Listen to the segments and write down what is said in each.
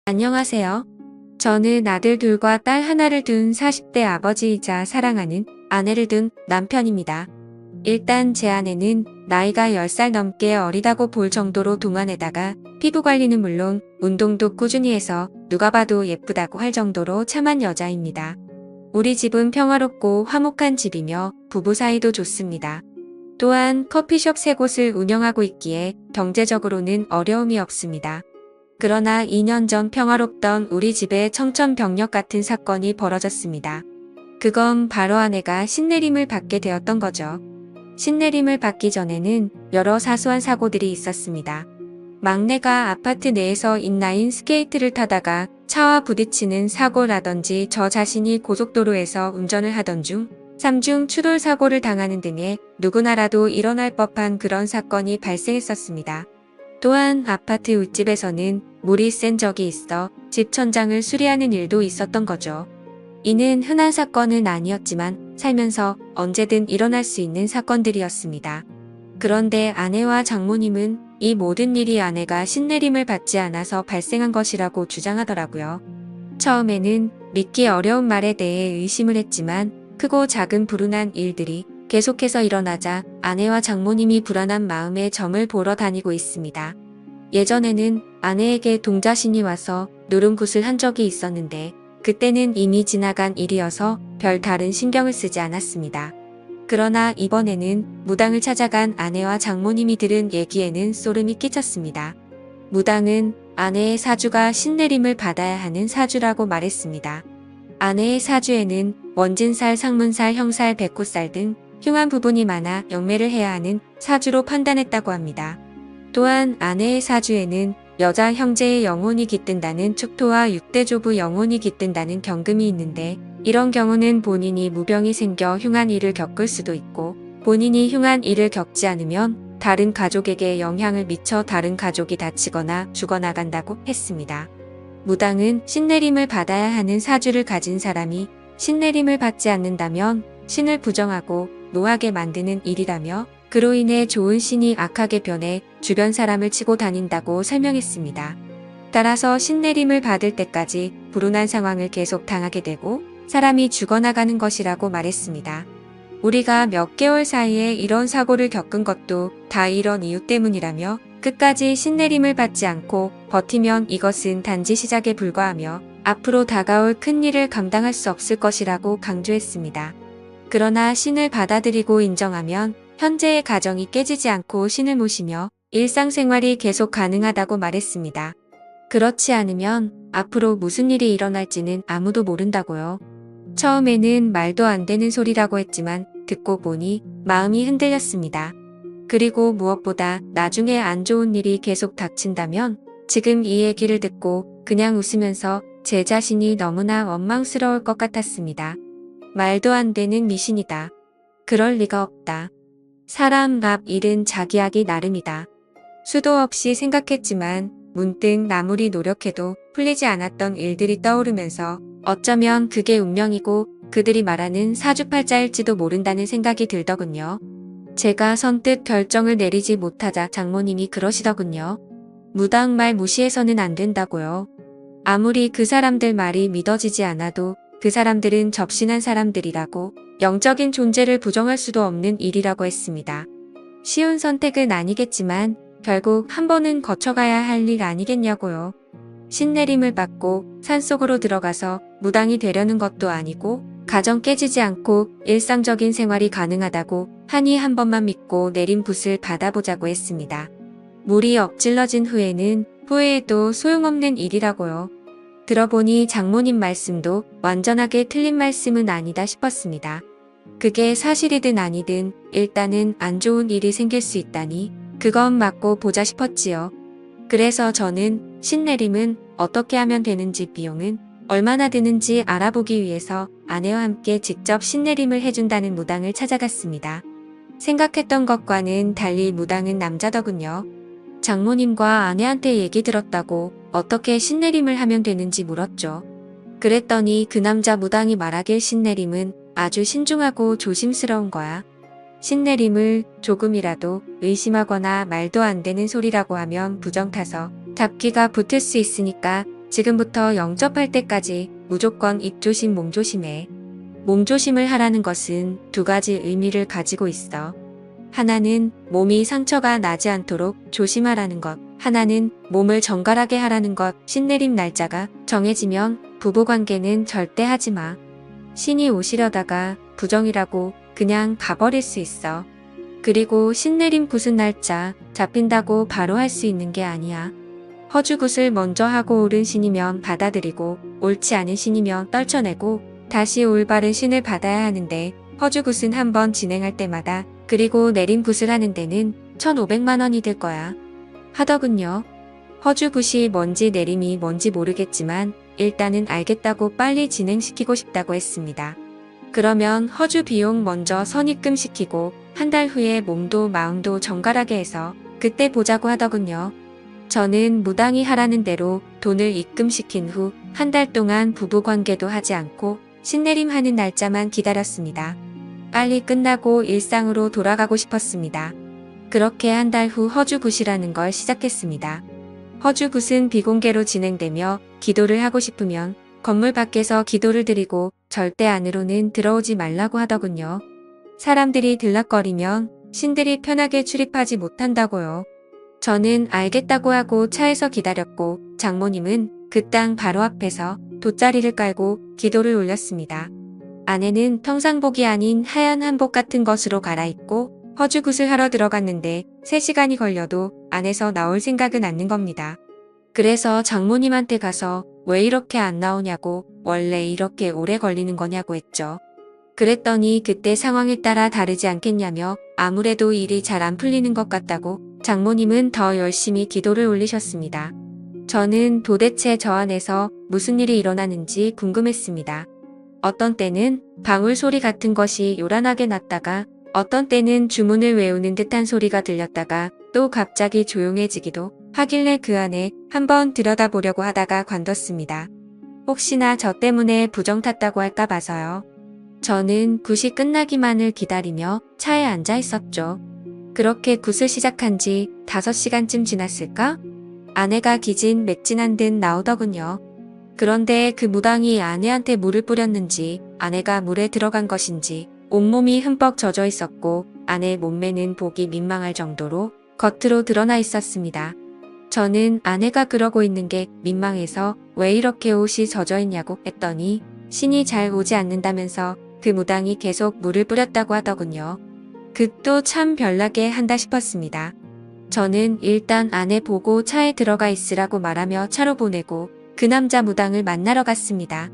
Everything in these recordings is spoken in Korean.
안녕하세요. 저는 아들 둘과 딸 하나를 둔 40대 아버지이자 사랑하는 아내를 둔 남편입니다. 일단 제 아내는 나이가 10살 넘게 어리다고 볼 정도로 동안에다가 피부 관리는 물론 운동도 꾸준히 해서 누가 봐도 예쁘다고 할 정도로 참한 여자입니다. 우리 집은 평화롭고 화목한 집이며 부부 사이도 좋습니다. 또한 커피숍 3곳을 운영하고 있기에 경제적으로는 어려움이 없습니다. 그러나 2년 전 평화롭던 우리 집에 청천벽력 같은 사건이 벌어졌습니다. 그건 바로 아내가 신내림을 받게 되었던 거죠. 신내림을 받기 전에는 여러 사소한 사고들이 있었습니다. 막내가 아파트 내에서 인라인 스케이트를 타다가 차와 부딪히는 사고라든지 저 자신이 고속도로에서 운전을 하던 중 3중 추돌 사고를 당하는 등의 누구나라도 일어날 법한 그런 사건이 발생했었습니다. 또한 아파트 윗집에서는 물이 샌 적이 있어 집 천장을 수리하는 일도 있었던 거죠. 이는 흔한 사건은 아니었지만 살면서 언제든 일어날 수 있는 사건들이었습니다. 그런데 아내와 장모님은 이 모든 일이 아내가 신내림을 받지 않아서 발생한 것이라고 주장하더라고요. 처음에는 믿기 어려운 말에 대해 의심을 했지만 크고 작은 불운한 일들이 계속해서 일어나자 아내와 장모님이 불안한 마음에 점을 보러 다니고 있습니다. 예전에는 아내에게 동자신이 와서 누름굿을 한 적이 있었는데 그때는 이미 지나간 일이어서 별 다른 신경을 쓰지 않았습니다. 그러나 이번에는 무당을 찾아간 아내와 장모님이 들은 얘기에는 소름이 끼쳤습니다. 무당은 아내의 사주가 신내림을 받아야 하는 사주라고 말했습니다. 아내의 사주에는 원진살, 상문살, 형살, 백호살 등 흉한 부분이 많아 영매를 해야 하는 사주로 판단했다고 합니다. 또한 아내의 사주에는 여자 형제의 영혼이 깃든다는 축토와 6대 조부 영혼이 깃든다는 경금이 있는데 이런 경우는 본인이 무병이 생겨 흉한 일을 겪을 수도 있고 본인이 흉한 일을 겪지 않으면 다른 가족에게 영향을 미쳐 다른 가족이 다치거나 죽어나간다고 했습니다. 무당은 신내림을 받아야 하는 사주를 가진 사람이 신내림을 받지 않는다면 신을 부정하고 노하게 만드는 일이라며 그로 인해 좋은 신이 악하게 변해 주변 사람을 치고 다닌다고 설명했습니다. 따라서 신내림을 받을 때까지 불운한 상황을 계속 당하게 되고 사람이 죽어나가는 것이라고 말했습니다. 우리가 몇 개월 사이에 이런 사고를 겪은 것도 다 이런 이유 때문이라며 끝까지 신내림을 받지 않고 버티면 이것은 단지 시작에 불과하며 앞으로 다가올 큰 일을 감당할 수 없을 것이라고 강조했습니다. 그러나 신을 받아들이고 인정하면 현재의 가정이 깨지지 않고 신을 모시며 일상생활이 계속 가능하다고 말했습니다. 그렇지 않으면 앞으로 무슨 일이 일어날지는 아무도 모른다고요. 처음에는 말도 안 되는 소리라고 했지만 듣고 보니 마음이 흔들렸습니다. 그리고 무엇보다 나중에 안 좋은 일이 계속 닥친다면 지금 이 얘기를 듣고 그냥 웃으면서 제 자신이 너무나 원망스러울 것 같았습니다. 말도 안 되는 미신이다. 그럴 리가 없다. 사람 앞 일은 자기 하기 나름이다. 수도 없이 생각했지만 문득 아무리 노력해도 풀리지 않았던 일들이 떠오르면서 어쩌면 그게 운명이고 그들이 말하는 사주팔자일지도 모른다는 생각이 들더군요. 제가 선뜻 결정을 내리지 못하자 장모님이 그러시더군요. 무당 말 무시해서는 안 된다고요. 아무리 그 사람들 말이 믿어지지 않아도 그 사람들은 접신한 사람들이라고 영적인 존재를 부정할 수도 없는 일이라고 했습니다. 쉬운 선택은 아니겠지만 결국 한 번은 거쳐가야 할 일 아니겠냐고요. 신내림을 받고 산속으로 들어가서 무당이 되려는 것도 아니고 가정 깨지지 않고 일상적인 생활이 가능하다고 하니 한 번만 믿고 내린 붓을 받아보자고 했습니다. 물이 엎질러진 후에는 후회해도 소용없는 일이라고요. 들어보니 장모님 말씀도 완전하게 틀린 말씀은 아니다 싶었습니다. 그게 사실이든 아니든 일단은 안 좋은 일이 생길 수 있다니 그건 맞고 보자 싶었지요. 그래서 저는 신내림은 어떻게 하면 되는지 비용은 얼마나 드는지 알아보기 위해서 아내와 함께 직접 신내림을 해준다는 무당을 찾아갔습니다. 생각했던 것과는 달리 무당은 남자더군요. 장모님과 아내한테 얘기 들었다고 어떻게 신내림을 하면 되는지 물었죠. 그랬더니 그 남자 무당이 말하길 신내림은 아주 신중하고 조심스러운 거야. 신내림을 조금이라도 의심하거나 말도 안 되는 소리라고 하면 부정 타서 잡기가 붙을 수 있으니까 지금부터 영접할 때까지 무조건 입 조심, 몸 조심해. 몸 조심을 하라는 것은 두 가지 의미를 가지고 있어. 하나는 몸이 상처가 나지 않도록 조심하라는 것. 하나는 몸을 정갈하게 하라는 것. 신내림 날짜가 정해지면 부부관계는 절대 하지 마. 신이 오시려다가 부정이라고 그냥 가버릴 수 있어. 그리고 신내림 굿은 날짜 잡힌다고 바로 할 수 있는 게 아니야. 허주굿을 먼저 하고 옳은 신이면 받아들이고 옳지 않은 신이면 떨쳐내고 다시 올바른 신을 받아야 하는데 허주굿은 한번 진행할 때마다 그리고 내림 굿을 하는 데는 1,500만 원이 들 거야. 하더군요. 허주굿이 뭔지 내림이 뭔지 모르겠지만 일단은 알겠다고 빨리 진행시키고 싶다고 했습니다. 그러면 허주 비용 먼저 선입금시키고 한 달 후에 몸도 마음도 정갈하게 해서 그때 보자고 하더군요. 저는 무당이 하라는 대로 돈을 입금시킨 후 한 달 동안 부부관계도 하지 않고 신내림 하는 날짜만 기다렸습니다. 빨리 끝나고 일상으로 돌아가고 싶었습니다. 그렇게 한 달 후 허주굿이라는 걸 시작했습니다. 허주굿은 비공개로 진행되며 기도를 하고 싶으면 건물 밖에서 기도를 드리고 절대 안으로는 들어오지 말라고 하더군요. 사람들이 들락거리면 신들이 편하게 출입하지 못한다고요. 저는 알겠다고 하고 차에서 기다렸고 장모님은 그 땅 바로 앞에서 돗자리를 깔고 기도를 올렸습니다. 아내는 평상복이 아닌 하얀 한복 같은 것으로 갈아입고 허주굿을 하러 들어갔는데 3시간이 걸려도 안에서 나올 생각은 않는 겁니다. 그래서 장모님한테 가서 왜 이렇게 안 나오냐고 원래 이렇게 오래 걸리는 거냐고 했죠. 그랬더니 그때 상황에 따라 다르지 않겠냐며 아무래도 일이 잘 안 풀리는 것 같다고 장모님은 더 열심히 기도를 올리셨습니다. 저는 도대체 저 안에서 무슨 일이 일어나는지 궁금했습니다. 어떤 때는 방울 소리 같은 것이 요란하게 났다가 어떤 때는 주문을 외우는 듯한 소리가 들렸다가 또 갑자기 조용해지기도 하길래 그 안에 한번 들여다보려고 하다가 관뒀습니다. 혹시나 저 때문에 부정 탔다고 할까 봐서요. 저는 굿이 끝나기만을 기다리며 차에 앉아 있었죠. 그렇게 굿을 시작한 지 5시간쯤 지났을까? 아내가 기진 맥진한 듯 나오더군요. 그런데 그 무당이 아내한테 물을 뿌렸는지 아내가 물에 들어간 것인지 온몸이 흠뻑 젖어 있었고 아내 몸매는 보기 민망할 정도로 겉으로 드러나 있었습니다. 저는 아내가 그러고 있는 게 민망해서 왜 이렇게 옷이 젖어 있냐고 했더니 신이 잘 오지 않는다면서 그 무당이 계속 물을 뿌렸다고 하더군요. 그도 참 별나게 한다 싶었습니다. 저는 일단 아내 보고 차에 들어가 있으라고 말하며 차로 보내고 그 남자 무당을 만나러 갔습니다.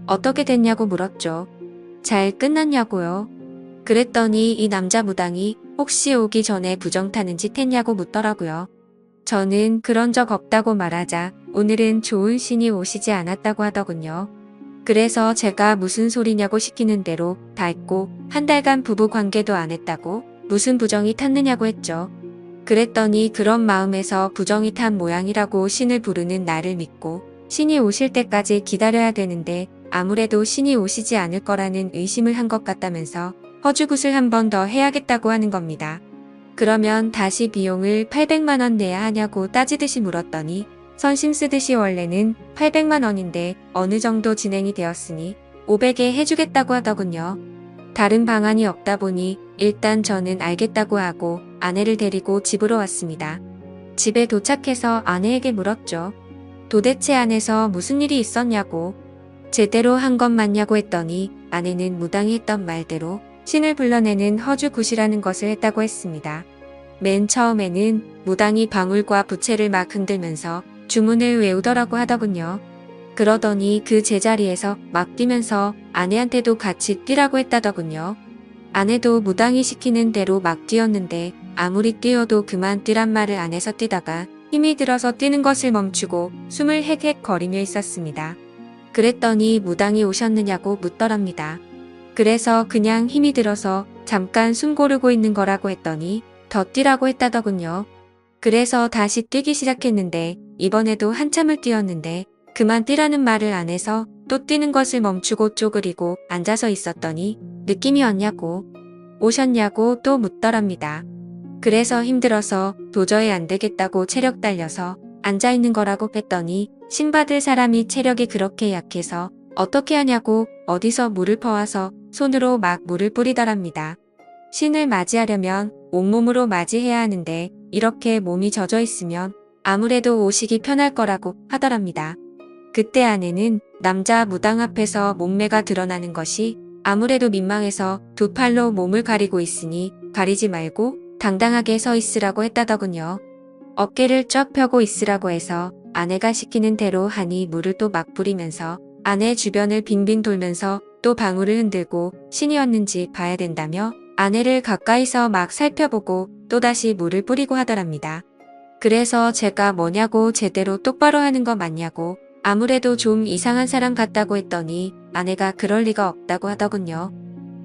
어떻게 됐냐고 물었죠. 잘 끝났냐고요. 그랬더니 이 남자 무당이 혹시 오기 전에 부정 타는 짓 했냐고 묻더라고요. 저는 그런 적 없다고 말하자 오늘은 좋은 신이 오시지 않았다고 하더군요. 그래서 제가 무슨 소리냐고 시키는 대로 다 했고 한 달간 부부 관계도 안 했다고 무슨 부정이 탔느냐고 했죠. 그랬더니 그런 마음에서 부정이 탄 모양이라고 신을 부르는 나를 믿고 신이 오실 때까지 기다려야 되는데 아무래도 신이 오시지 않을 거라는 의심을 한 것 같다면서 허주굿을 한 번 더 해야겠다고 하는 겁니다. 그러면 다시 비용을 800만 원 내야 하냐고 따지듯이 물었더니 선심 쓰듯이 원래는 800만 원인데 어느 정도 진행이 되었으니 500에 해주겠다고 하더군요. 다른 방안이 없다 보니 일단 저는 알겠다고 하고 아내를 데리고 집으로 왔습니다. 집에 도착해서 아내에게 물었죠. 도대체 안에서 무슨 일이 있었냐고. 제대로 한 것 맞냐고 했더니 아내는 무당이 했던 말대로 신을 불러내는 허주굿이라는 것을 했다고 했습니다. 맨 처음에는 무당이 방울과 부채를 막 흔들면서 주문을 외우더라고 하더군요. 그러더니 그 제자리에서 막 뛰면서 아내한테도 같이 뛰라고 했다더군요. 아내도 무당이 시키는 대로 막 뛰었는데 아무리 뛰어도 그만 뛰란 말을 안 해서 뛰다가 힘이 들어서 뛰는 것을 멈추고 숨을 헥헥 거리며 있었습니다. 그랬더니 무당이 오셨느냐고 묻더랍니다. 그래서 그냥 힘이 들어서 잠깐 숨 고르고 있는 거라고 했더니 더 뛰라고 했다더군요. 그래서 다시 뛰기 시작했는데 이번에도 한참을 뛰었는데 그만 뛰라는 말을 안 해서 또 뛰는 것을 멈추고 쪼그리고 앉아서 있었더니 느낌이 왔냐고 오셨냐고 또 묻더랍니다. 그래서 힘들어서 도저히 안 되겠다고 체력 딸려서 앉아있는 거라고 뺐더니 신받을 사람이 체력이 그렇게 약해서 어떻게 하냐고 어디서 물을 퍼와서 손으로 막 물을 뿌리더랍니다. 신을 맞이하려면 온몸으로 맞이해야 하는데 이렇게 몸이 젖어 있으면 아무래도 오시기 편할 거라고 하더랍니다. 그때 아내는 남자 무당 앞에서 몸매가 드러나는 것이 아무래도 민망해서 두 팔로 몸을 가리고 있으니 가리지 말고 당당하게 서 있으라고 했다더군요. 어깨를 쫙 펴고 있으라고 해서 아내가 시키는 대로 하니 물을 또 막 뿌리면서 아내 주변을 빙빙 돌면서 또 방울을 흔들고 신이었는지 봐야 된다며 아내를 가까이서 막 살펴보고 또다시 물을 뿌리고 하더랍니다. 그래서 제가 뭐냐고 제대로 똑바로 하는 거 맞냐고 아무래도 좀 이상한 사람 같다고 했더니 아내가 그럴 리가 없다고 하더군요.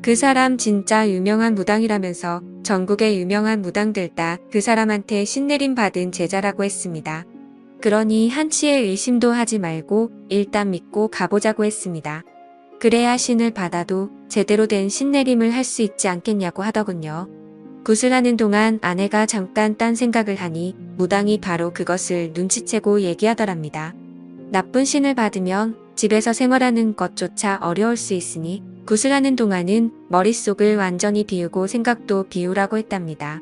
그 사람 진짜 유명한 무당이라면서 전국의 유명한 무당들 다 그 사람한테 신내림 받은 제자라고 했습니다. 그러니 한치의 의심도 하지 말고 일단 믿고 가보자고 했습니다. 그래야 신을 받아도 제대로 된 신내림을 할 수 있지 않겠냐고 하더군요. 구슬하는 동안 아내가 잠깐 딴 생각을 하니 무당이 바로 그것을 눈치채고 얘기하더랍니다. 나쁜 신을 받으면 집에서 생활하는 것조차 어려울 수 있으니 구슬하는 동안은 머릿속을 완전히 비우고 생각도 비우라고 했답니다.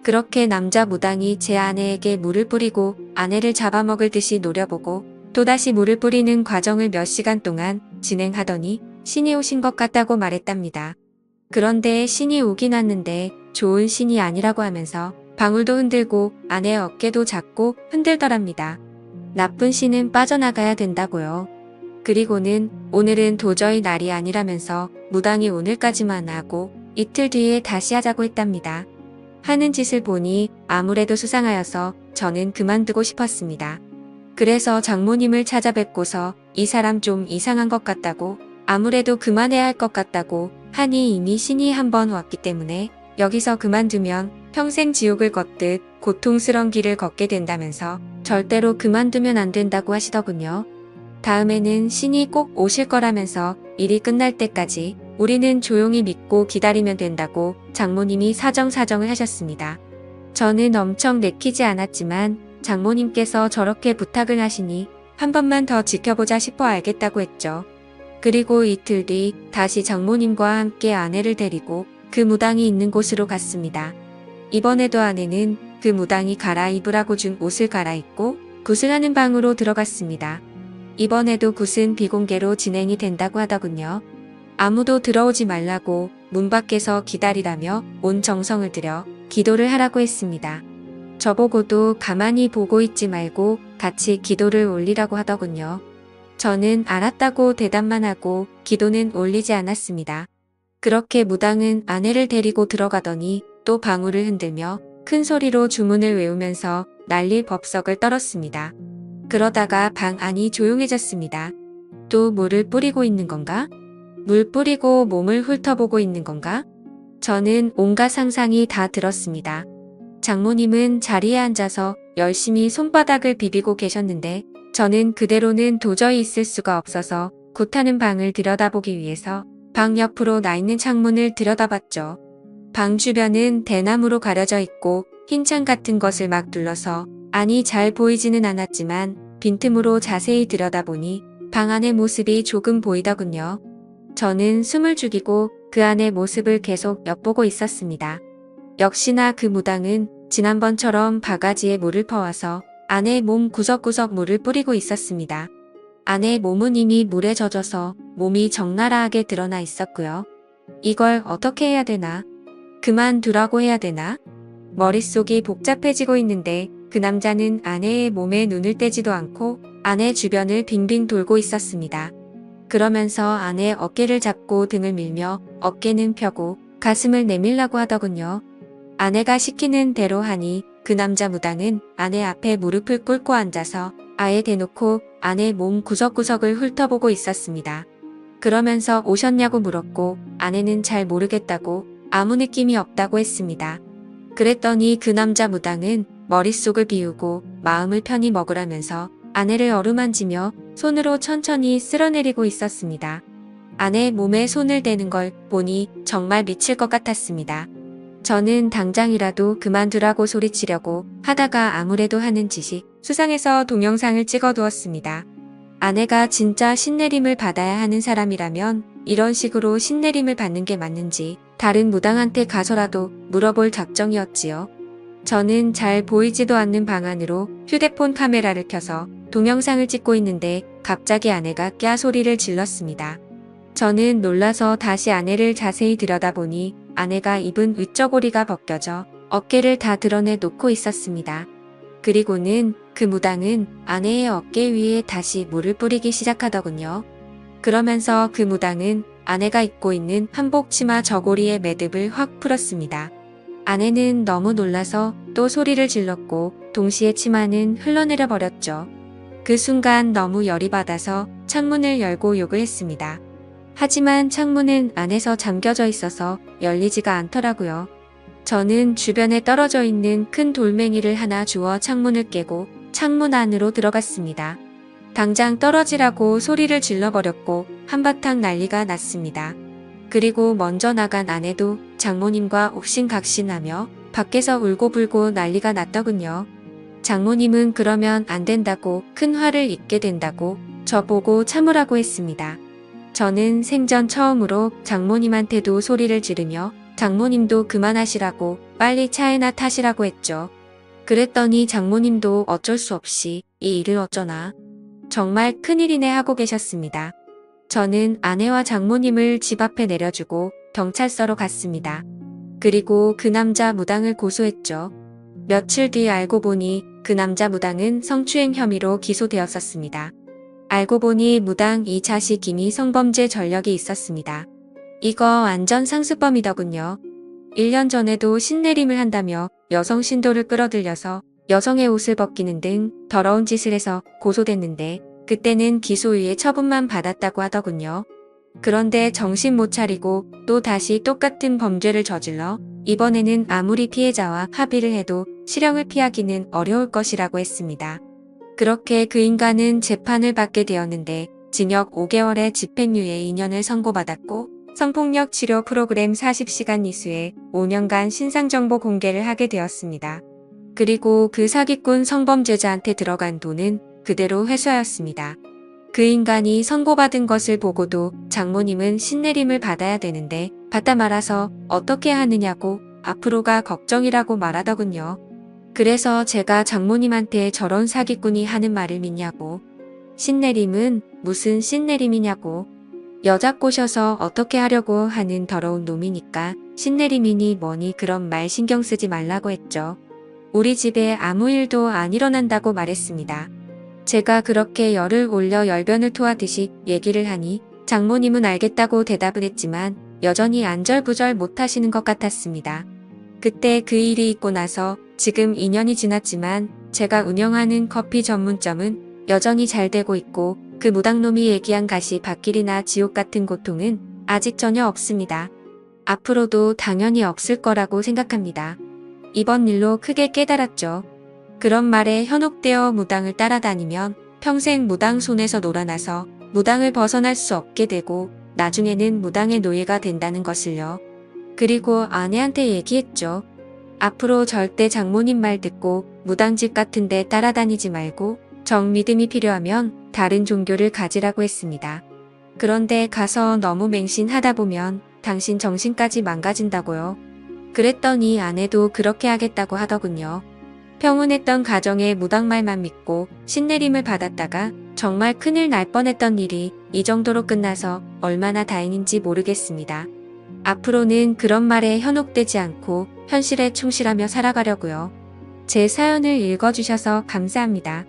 그렇게 남자 무당이 제 아내에게 물을 뿌리고 아내를 잡아먹을 듯이 노려보고 또다시 물을 뿌리는 과정을 몇 시간 동안 진행하더니 신이 오신 것 같다고 말했답니다. 그런데 신이 오긴 왔는데 좋은 신이 아니라고 하면서 방울도 흔들고 아내 어깨도 잡고 흔들더랍니다. 나쁜 신은 빠져나가야 된다고요. 그리고는 오늘은 도저히 날이 아니라면서 무당이 오늘까지만 하고 이틀 뒤에 다시 하자고 했답니다. 하는 짓을 보니 아무래도 수상하여서 저는 그만두고 싶었습니다. 그래서 장모님을 찾아뵙고서 이 사람 좀 이상한 것 같다고 아무래도 그만해야 할 것 같다고 하니 이미 신이 한 번 왔기 때문에 여기서 그만두면 평생 지옥을 걷듯 고통스러운 길을 걷게 된다면서 절대로 그만두면 안 된다고 하시더군요. 다음에는 신이 꼭 오실 거라면서 일이 끝날 때까지 우리는 조용히 믿고 기다리면 된다고 장모님이 사정사정을 하셨습니다. 저는 엄청 내키지 않았지만 장모님께서 저렇게 부탁을 하시니 한 번만 더 지켜보자 싶어 알겠다고 했죠. 그리고 이틀 뒤 다시 장모님과 함께 아내를 데리고 그 무당이 있는 곳으로 갔습니다. 이번에도 아내는 그 무당이 갈아입으라고 준 옷을 갈아입고 구슬하는 방으로 들어갔습니다. 이번에도 굿은 비공개로 진행이 된다고 하더군요. 아무도 들어오지 말라고 문 밖에서 기다리라며 온 정성을 들여 기도를 하라고 했습니다. 저보고도 가만히 보고 있지 말고 같이 기도를 올리라고 하더군요. 저는 알았다고 대답만 하고 기도는 올리지 않았습니다. 그렇게 무당은 아내를 데리고 들어가더니 또 방울을 흔들며 큰 소리로 주문을 외우면서 난리 법석을 떨었습니다. 그러다가 방 안이 조용해졌습니다. 또 물을 뿌리고 있는 건가? 물 뿌리고 몸을 훑어보고 있는 건가? 저는 온갖 상상이 다 들었습니다. 장모님은 자리에 앉아서 열심히 손바닥을 비비고 계셨는데 저는 그대로는 도저히 있을 수가 없어서 굿하는 방을 들여다보기 위해서 방 옆으로 나 있는 창문을 들여다봤죠. 방 주변은 대나무로 가려져 있고 흰 창 같은 것을 막 둘러서 아니 잘 보이지는 않았지만 빈틈으로 자세히 들여다보니 방 안의 모습이 조금 보이더군요. 저는 숨을 죽이고 그 안의 모습을 계속 엿보고 있었습니다. 역시나 그 무당은 지난번처럼 바가지에 물을 퍼와서 아내의 몸 구석구석 물을 뿌리고 있었습니다. 아내의 몸은 이미 물에 젖어서 몸이 적나라하게 드러나 있었고요. 이걸 어떻게 해야 되나? 그만두라고 해야 되나? 머릿속이 복잡해지고 있는데 그 남자는 아내의 몸에 눈을 떼지도 않고 아내 주변을 빙빙 돌고 있었습니다. 그러면서 아내의 어깨를 잡고 등을 밀며 어깨는 펴고 가슴을 내밀라고 하더군요. 아내가 시키는 대로 하니 그 남자 무당은 아내 앞에 무릎을 꿇고 앉아서 아예 대놓고 아내의 몸 구석구석을 훑어보고 있었습니다. 그러면서 오셨냐고 물었고 아내는 잘 모르겠다고 아무 느낌이 없다고 했습니다. 그랬더니 그 남자 무당은 머릿속을 비우고 마음을 편히 먹으라면서 아내를 어루만지며 손으로 천천히 쓸어내리고 있었습니다. 아내의 몸에 손을 대는 걸 보니 정말 미칠 것 같았습니다. 저는 당장이라도 그만두라고 소리치려고 하다가 아무래도 하는 짓이 수상해서 동영상을 찍어두었습니다. 아내가 진짜 신내림을 받아야 하는 사람이라면 이런 식으로 신내림을 받는 게 맞는지 다른 무당한테 가서라도 물어볼 작정이었지요. 저는 잘 보이지도 않는 방 안으로 휴대폰 카메라를 켜서 동영상을 찍고 있는데 갑자기 아내가 꺄 소리를 질렀습니다. 저는 놀라서 다시 아내를 자세히 들여다보니 아내가 입은 윗저고리가 벗겨져 어깨를 다 드러내 놓고 있었습니다. 그리고는 그 무당은 아내의 어깨 위에 다시 물을 뿌리기 시작하더군요. 그러면서 그 무당은 아내가 입고 있는 한복 치마 저고리의 매듭을 확 풀었습니다. 아내는 너무 놀라서 또 소리를 질렀고 동시에 치마는 흘러내려 버렸죠. 그 순간 너무 열이 받아서 창문을 열고 욕을 했습니다. 하지만 창문은 안에서 잠겨져 있어서 열리지가 않더라고요. 저는 주변에 떨어져 있는 큰 돌멩이를 하나 주워 창문을 깨고 창문 안으로 들어갔습니다. 당장 떨어지라고 소리를 질러버렸고 한바탕 난리가 났습니다. 그리고 먼저 나간 아내도 장모님과 옥신각신하며 밖에서 울고불고 난리가 났더군요. 장모님은 그러면 안 된다고 큰 화를 입게 된다고 저보고 참으라고 했습니다. 저는 생전 처음으로 장모님한테도 소리를 지르며 장모님도 그만하시라고 빨리 차에나 타시라고 했죠. 그랬더니 장모님도 어쩔 수 없이 이 일을 어쩌나 정말 큰일이네 하고 계셨습니다. 저는 아내와 장모님을 집 앞에 내려주고 경찰서로 갔습니다. 그리고 그 남자 무당을 고소했죠. 며칠 뒤 알고 보니 그 남자 무당은 성추행 혐의로 기소되었었습니다. 알고 보니 무당 이 자식 이미 성범죄 전력이 있었습니다. 이거 완전 상습범이더군요. 1년 전에도 신내림을 한다며 여성 신도를 끌어들여서 여성의 옷을 벗기는 등 더러운 짓을 해서 고소됐는데 그때는 기소유예 처분만 받았다고 하더군요. 그런데 정신 못 차리고 또 다시 똑같은 범죄를 저질러 이번에는 아무리 피해자와 합의를 해도 실형을 피하기는 어려울 것이라고 했습니다. 그렇게 그 인간은 재판을 받게 되었는데 징역 5개월에 집행유예 2년을 선고받았고 성폭력 치료 프로그램 40시간 이수에 5년간 신상정보 공개를 하게 되었습니다. 그리고 그 사기꾼 성범죄자한테 들어간 돈은 그대로 회수하였습니다. 그 인간이 선고받은 것을 보고도 장모님은 신내림을 받아야 되는데 받다 말아서 어떻게 하느냐고 앞으로가 걱정이라고 말하더군요. 그래서 제가 장모님한테 저런 사기꾼이 하는 말을 믿냐고. 신내림은 무슨 신내림이냐고. 여자 꼬셔서 어떻게 하려고 하는 더러운 놈이니까 신내림이니 뭐니 그런 말 신경 쓰지 말라고 했죠. 우리 집에 아무 일도 안 일어난다고 말했습니다. 제가 그렇게 열을 올려 열변을 토하듯이 얘기를 하니 장모님은 알겠다고 대답을 했지만 여전히 안절부절 못하시는 것 같았습니다. 그때 그 일이 있고 나서 지금 2년이 지났지만 제가 운영하는 커피 전문점은 여전히 잘 되고 있고 그 무당놈이 얘기한 가시밭길이나 지옥 같은 고통은 아직 전혀 없습니다. 앞으로도 당연히 없을 거라고 생각합니다. 이번 일로 크게 깨달았죠. 그런 말에 현혹되어 무당을 따라다니면 평생 무당 손에서 놀아나서 무당을 벗어날 수 없게 되고 나중에는 무당의 노예가 된다는 것을요. 그리고 아내한테 얘기했죠. 앞으로 절대 장모님 말 듣고 무당집 같은 데 따라다니지 말고 정믿음이 필요하면 다른 종교를 가지라고 했습니다. 그런데 가서 너무 맹신하다 보면 당신 정신까지 망가진다고요. 그랬더니 아내도 그렇게 하겠다고 하더군요. 평온했던 가정에 무당말만 믿고 신내림을 받았다가 정말 큰일 날 뻔했던 일이 이 정도로 끝나서 얼마나 다행인지 모르겠습니다. 앞으로는 그런 말에 현혹되지 않고 현실에 충실하며 살아가려고요. 제 사연을 읽어주셔서 감사합니다.